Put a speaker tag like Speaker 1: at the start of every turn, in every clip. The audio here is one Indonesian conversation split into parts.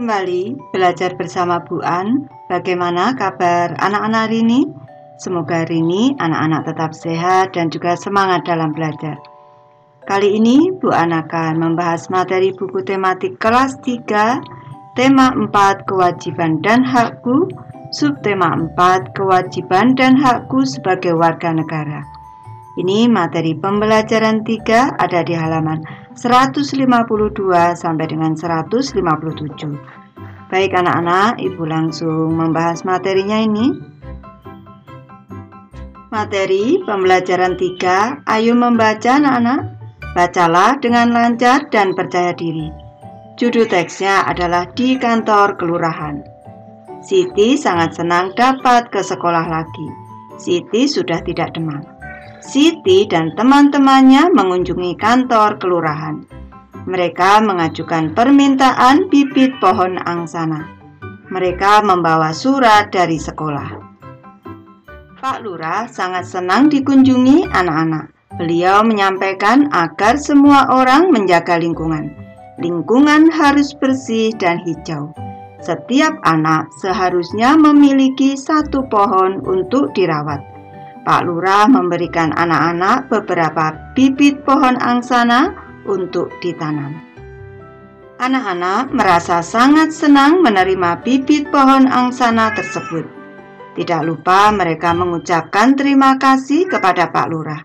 Speaker 1: Kembali belajar bersama Bu An. Bagaimana kabar anak-anak hari ini? Semoga hari ini anak-anak tetap sehat dan juga semangat dalam belajar. Kali ini Bu An akan membahas materi buku tematik kelas 3, tema 4 kewajiban dan hakku, subtema 4 kewajiban dan hakku sebagai warga negara. Ini materi pembelajaran 3 ada di halaman 152 sampai dengan 157. Baik anak-anak, Ibu langsung membahas materinya ini. Materi pembelajaran 3, ayo membaca anak-anak. Bacalah dengan lancar dan percaya diri. Judul teksnya adalah di kantor kelurahan. Siti sangat senang dapat ke sekolah lagi. Siti sudah tidak demam. Siti dan teman-temannya mengunjungi kantor kelurahan. Mereka mengajukan permintaan bibit pohon angsana. Mereka membawa surat dari sekolah. Pak Lurah sangat senang dikunjungi anak-anak. Beliau menyampaikan agar semua orang menjaga lingkungan. Lingkungan harus bersih dan hijau. Setiap anak seharusnya memiliki satu pohon untuk dirawat. Pak Lurah memberikan anak-anak beberapa bibit pohon angsana untuk ditanam. Anak-anak merasa sangat senang menerima bibit pohon angsana tersebut. Tidak lupa mereka mengucapkan terima kasih kepada Pak Lurah.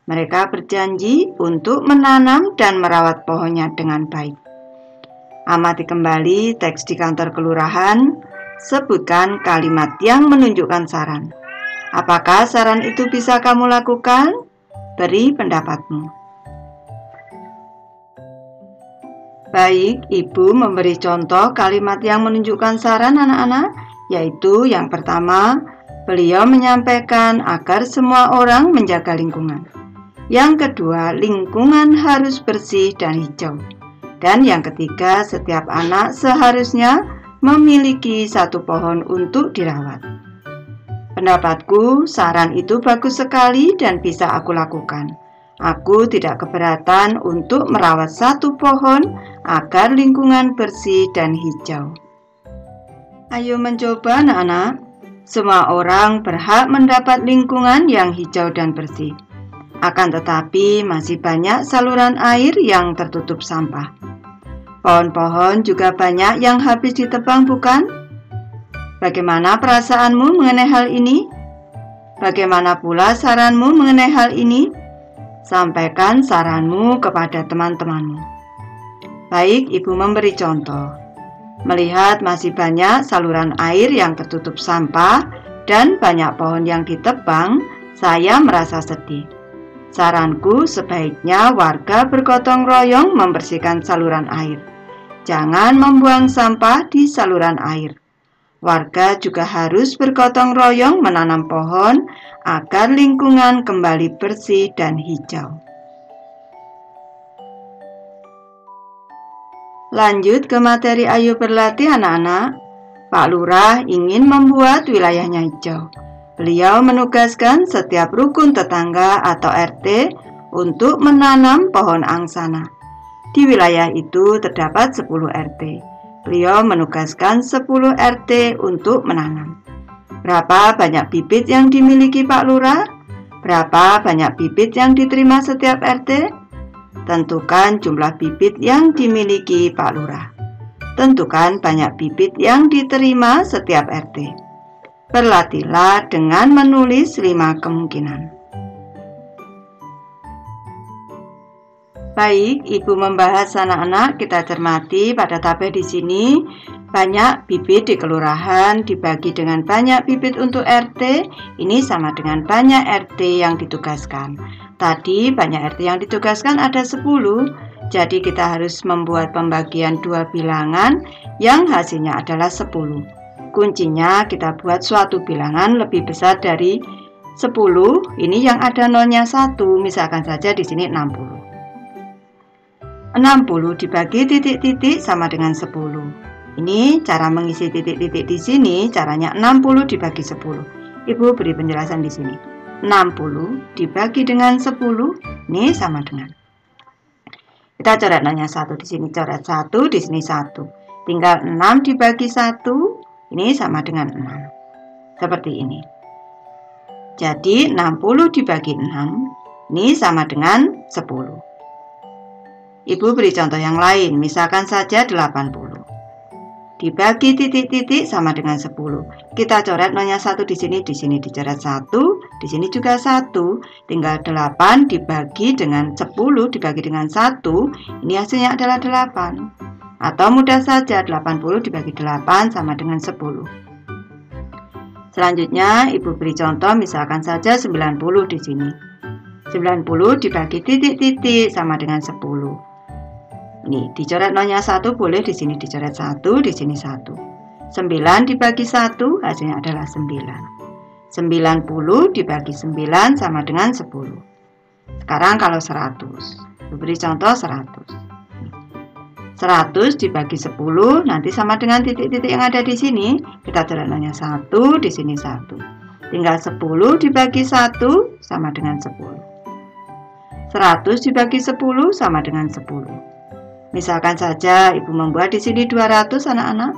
Speaker 1: Mereka berjanji untuk menanam dan merawat pohonnya dengan baik. Amati kembali teks di kantor kelurahan. Sebutkan kalimat yang menunjukkan saran. Apakah saran itu bisa kamu lakukan? Beri pendapatmu. Baik, Ibu memberi contoh kalimat yang menunjukkan saran anak-anak, yaitu yang pertama, beliau menyampaikan agar semua orang menjaga lingkungan. Yang kedua, lingkungan harus bersih dan hijau. Dan yang ketiga, setiap anak seharusnya memiliki satu pohon untuk dirawat. Pendapatku, saran itu bagus sekali dan bisa aku lakukan. Aku tidak keberatan untuk merawat satu pohon agar lingkungan bersih dan hijau. Ayo mencoba anak-anak. Semua orang berhak mendapat lingkungan yang hijau dan bersih. Akan tetapi masih banyak saluran air yang tertutup sampah. Pohon-pohon juga banyak yang habis ditebang, bukan? Bagaimana perasaanmu mengenai hal ini? Bagaimana pula saranmu mengenai hal ini? Sampaikan saranmu kepada teman-temanmu. Baik, Ibu memberi contoh. Melihat masih banyak saluran air yang tertutup sampah dan banyak pohon yang ditebang, saya merasa sedih. Saranku, sebaiknya warga bergotong royong membersihkan saluran air. Jangan membuang sampah di saluran air. Warga juga harus bergotong royong menanam pohon agar lingkungan kembali bersih dan hijau. Lanjut ke materi ayo berlatih anak-anak. Pak Lurah ingin membuat wilayahnya hijau. Beliau menugaskan setiap rukun tetangga atau RT untuk menanam pohon angsana. Di wilayah itu terdapat 10 RT. Beliau menugaskan 10 RT untuk menanam. Berapa banyak bibit yang dimiliki Pak Lurah? Berapa banyak bibit yang diterima setiap RT? Tentukan jumlah bibit yang dimiliki Pak Lurah. Tentukan banyak bibit yang diterima setiap RT. Berlatihlah dengan menulis 5 kemungkinan. Baik, Ibu membahas anak-anak, kita cermati pada tabel di sini. Banyak bibit di kelurahan dibagi dengan banyak bibit untuk RT. Ini sama dengan banyak RT yang ditugaskan. Tadi banyak RT yang ditugaskan ada 10. Jadi kita harus membuat pembagian 2 bilangan yang hasilnya adalah 10. Kuncinya kita buat suatu bilangan lebih besar dari 10. Ini yang ada nolnya 1. Misalkan saja di sini 60. 60 dibagi titik-titik sama dengan 10. Ini cara mengisi titik-titik di sini, caranya 60 dibagi 10. Ibu beri penjelasan di sini. 60 dibagi dengan 10, ini sama dengan. Kita coret nolnya 1 di sini, coret 1 di sini 1. Tinggal 6 dibagi 1, ini sama dengan 6. Seperti ini. Jadi 60 dibagi 6, ini sama dengan 10. Ibu beri contoh yang lain, misalkan saja 80. Dibagi titik-titik sama dengan 10. Kita coret nolnya 1 di sini dicoret 1, di sini juga 1. Tinggal 8 dibagi dengan 10 dibagi dengan 1, ini hasilnya adalah 8. Atau mudah saja 80 dibagi 8 sama dengan 10. Selanjutnya ibu beri contoh misalkan saja 90 di sini. 90 dibagi titik-titik sama dengan 10. Ini dicoret nolnya 1 boleh, di sini dicoret 1, di sini 1. 9 dibagi 1 hasilnya adalah 9. 90 dibagi 9 sama dengan 10. Sekarang kalau 100, ibu beri contoh 100. 100 dibagi 10 nanti sama dengan titik-titik yang ada di sini. Kita coret nolnya 1, di sini 1. Tinggal 10 dibagi 1 sama dengan 10. 100 dibagi 10 sama dengan 10. Misalkan saja ibu membuat di sini 200 anak-anak.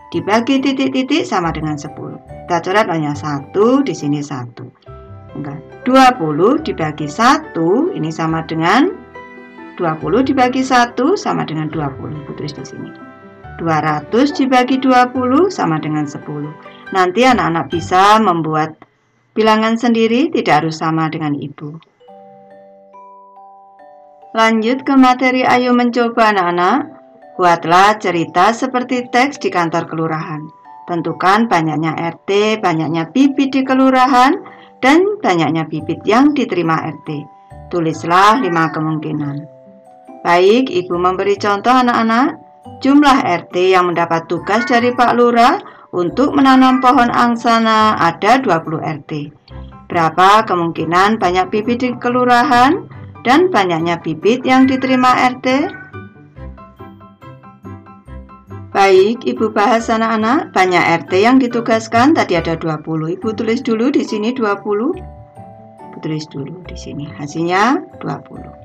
Speaker 1: Dibagi titik-titik sama dengan 10. Kita coret nolnya 1, di sini 1. Tinggal 20 dibagi 1 ini sama dengan 20 dibagi 1 sama dengan 20. Ibu tulis di sini. 200 dibagi 20 sama dengan 10. Nanti anak-anak bisa membuat bilangan sendiri, tidak harus sama dengan ibu. Lanjut ke materi ayo mencoba anak-anak. Buatlah cerita seperti teks di kantor kelurahan. Tentukan banyaknya RT, banyaknya bibit di kelurahan, dan banyaknya bibit yang diterima RT. Tulislah 5 kemungkinan. Baik, ibu memberi contoh anak-anak. Jumlah RT yang mendapat tugas dari Pak Lurah untuk menanam pohon angsana ada 20 RT. Berapa kemungkinan banyak bibit di kelurahan dan banyaknya bibit yang diterima RT? Baik, ibu bahas anak-anak. Banyak RT yang ditugaskan tadi ada 20. Ibu tulis dulu di sini 20. Ibu tulis dulu di sini. Hasilnya 20.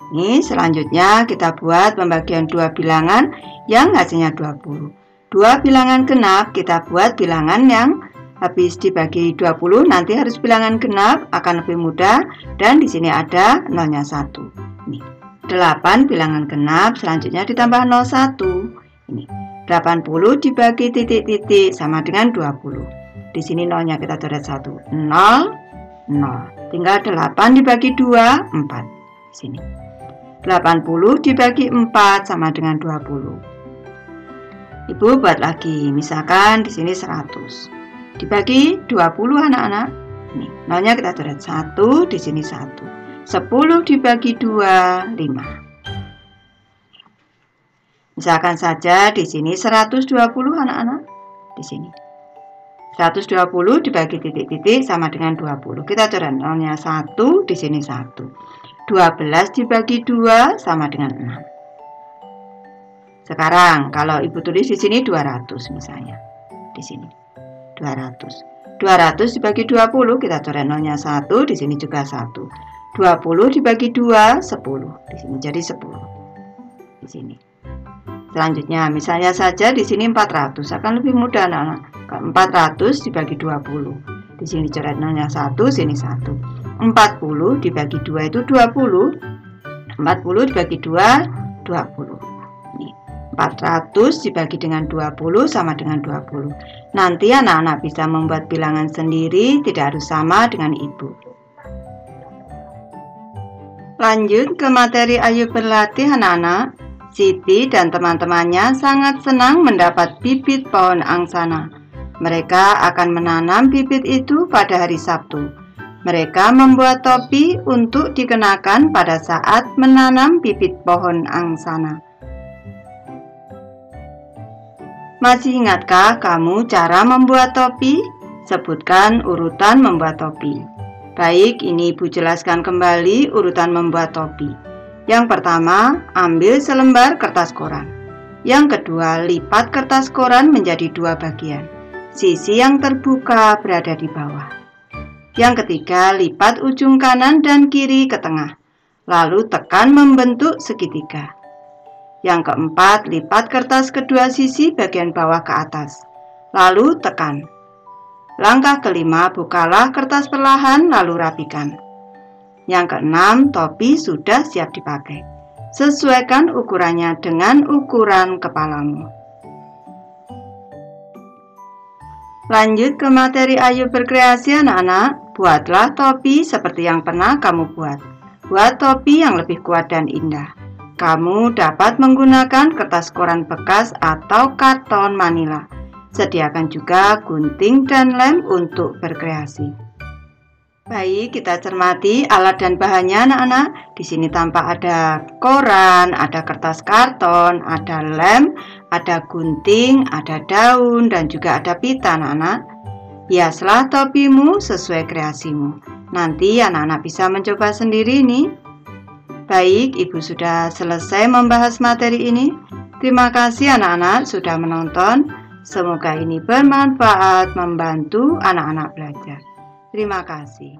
Speaker 1: Ini selanjutnya kita buat pembagian 2 bilangan yang hasilnya 20. 2 bilangan genap kita buat bilangan yang habis dibagi 20 nanti harus bilangan genap, akan lebih mudah, dan di sini ada nolnya 1. Ini 8 bilangan genap, selanjutnya ditambah 01. Ini 80 dibagi titik-titik sama dengan 20. Di sini nolnya kita coret 1. 0, 0. Tinggal 8 dibagi 2, 4. Di sini. 80 dibagi 4 sama dengan 20. Ibu buat lagi, misalkan di sini 100. Dibagi 20 anak-anak. Nih, nolnya kita coret 1, di sini 1. 10 dibagi 2, 5. Misalkan saja di sini 120 anak-anak. Di sini. 120 dibagi titik-titik sama dengan 20. Kita coret nolnya 1, di sini 1. 12 dibagi 2 sama dengan 6. Sekarang kalau ibu tulis di sini 200 misalnya. Di sini 200. 200 dibagi 20 kita coret nolnya 1, di sini juga 1. 20 dibagi 2 10. Di sini jadi 10. Di sini. Selanjutnya misalnya saja di sini 400, akan lebih mudah anak-anak. 400 dibagi 20. Di sini coret nolnya 1, sini 1. 40 dibagi 2 itu 20. 40 dibagi 2, 20. Nih, 400 dibagi dengan 20 sama dengan 20. Nanti anak-anak bisa membuat bilangan sendiri, tidak harus sama dengan ibu. Lanjut ke materi ayo berlatih anak-anak. Siti dan teman-temannya sangat senang mendapat bibit pohon angsana. Mereka akan menanam bibit itu pada hari Sabtu. Mereka membuat topi untuk dikenakan pada saat menanam bibit pohon angsana. Masih ingatkah kamu cara membuat topi? Sebutkan urutan membuat topi. Baik, ini ibu jelaskan kembali urutan membuat topi. Yang pertama, ambil selembar kertas koran. Yang kedua, lipat kertas koran menjadi 2 bagian. Sisi yang terbuka berada di bawah. Yang ketiga, lipat ujung kanan dan kiri ke tengah, lalu tekan membentuk segitiga. Yang keempat, lipat kertas kedua sisi bagian bawah ke atas, lalu tekan. Langkah kelima, bukalah kertas perlahan lalu rapikan. Yang keenam, topi sudah siap dipakai. Sesuaikan ukurannya dengan ukuran kepalamu. Lanjut ke materi Ayo Berkreasi anak-anak. Buatlah topi seperti yang pernah kamu buat. Buat topi yang lebih kuat dan indah. Kamu dapat menggunakan kertas koran bekas atau karton manila. Sediakan juga gunting dan lem untuk berkreasi. Baik, kita cermati alat dan bahannya anak-anak. Di sini tampak ada koran, ada kertas karton, ada lem, ada gunting, ada daun, dan juga ada pita anak-anak. Hiaslah topimu sesuai kreasimu. Nanti anak-anak bisa mencoba sendiri nih. Baik, Ibu sudah selesai membahas materi ini. Terima kasih anak-anak sudah menonton. Semoga ini bermanfaat membantu anak-anak belajar. Terima kasih.